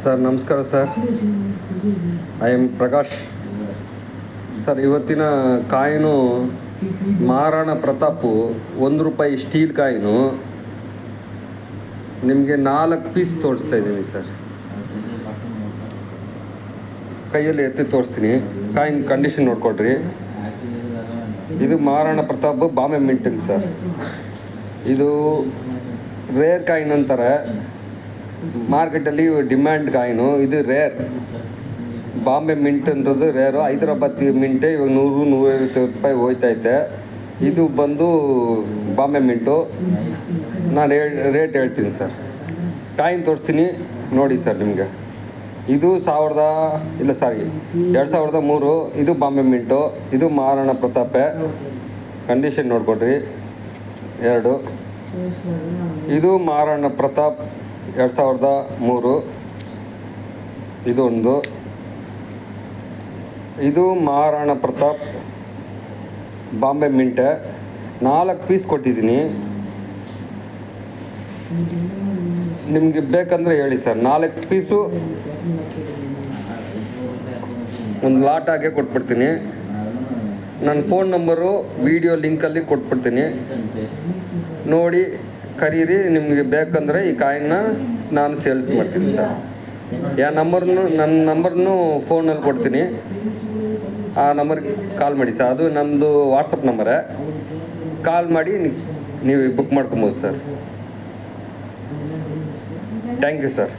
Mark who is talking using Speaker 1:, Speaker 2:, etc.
Speaker 1: Sir ನಮಸ್ಕಾರ sir. I am Prakash sir. ಇವತ್ತಿನ coin Maharana Pratap ₹1 steel coin ನಿಮಗೆ 4 ಪೀಸ್ ತೋರಿಸ್ತಾ ಇದ್ದೀನಿ ಸರ್. ಕೈಯಲ್ಲಿ ಎತ್ತಿ ತೋರಿಸ್ತೀನಿ. ಕಾಯಿನ್ ಕಂಡೀಷನ್ ನೋಡ್ಕೊಳ್ರಿ. ಇದು ಮಹಾರಾಣಾ ಪ್ರತಾಪ್ ಬಾಂಬೆ ಮಿಂಟಿಂಗ್ ಸರ್. ಇದು ರೇರ್ ಕಾಯಿನ್ ಅಂತಾರೆ ಮಾರ್ಕೆಟಲ್ಲಿ, ಡಿಮ್ಯಾಂಡ್ ಕಾಯಿನು. ಇದು ರೇರ್. ಬಾಂಬೆ ಮಿಂಟ್ ಅನ್ನೋದು ರೇರು. ಹೈದರಾಬಾದ್ ಮಿಂಟೆ ಇವಾಗ ₹100-150 ಹೋಯ್ತೈತೆ. ಇದು ಬಂದು ಬಾಂಬೆ ಮಿಂಟು. ನಾನು ರೇಟ್ ಹೇಳ್ತೀನಿ ಸರ್. ಕಾಯಿನ್ ತೋರಿಸ್ತೀನಿ ನೋಡಿ ಸರ್. ನಿಮಗೆ ಇದು 2003. ಇದು ಬಾಂಬೆ ಮಿಂಟು. ಇದು ಮಹಾರಾಣಾ ಪ್ರತಾಪೆ. ಕಂಡೀಷನ್ ನೋಡ್ಕೊಡ್ರಿ. 2. ಇದು ಮಹಾರಾಣಾ ಪ್ರತಾಪ್ 2003. ಇದು ಒಂದು. ಇದು ಮಹಾರಾಣಾ ಪ್ರತಾಪ್ ಬಾಂಬೆ ಮಿಂಟೆ. 4 ಪೀಸ್ ಕೊಟ್ಟಿದ್ದೀನಿ. ನಿಮಗೆ ಬೇಕಂದರೆ ಹೇಳಿ ಸರ್. 4 ಪೀಸು ಒಂದು ಲಾಟಾಗೆ ಕೊಟ್ಬಿಡ್ತೀನಿ. ನನ್ನ ಫೋನ್ ನಂಬರು ವಿಡಿಯೋ ಲಿಂಕಲ್ಲಿ ಕೊಟ್ಬಿಡ್ತೀನಿ. ನೋಡಿ ಕರೀರಿ. ನಿಮಗೆ ಬೇಕಂದರೆ ಈ ಕಾಯಿನ್ನ ನಾನು ಸೇಲ್ಸ್ ಮಾಡ್ತೀನಿ ಸರ್. ನನ್ನ ನಂಬರ್ನು ಫೋನಲ್ಲಿ ಕೊಡ್ತೀನಿ. ಆ ನಂಬರ್ಗೆ ಕಾಲ್ ಮಾಡಿ ಸರ್. ಅದು ನಮ್ಮದು ವಾಟ್ಸಪ್ ನಂಬರೇ. ಕಾಲ್ ಮಾಡಿ ನೀವು ಬುಕ್ ಮಾಡ್ಕೊಬೋದು ಸರ್. Thank you sir.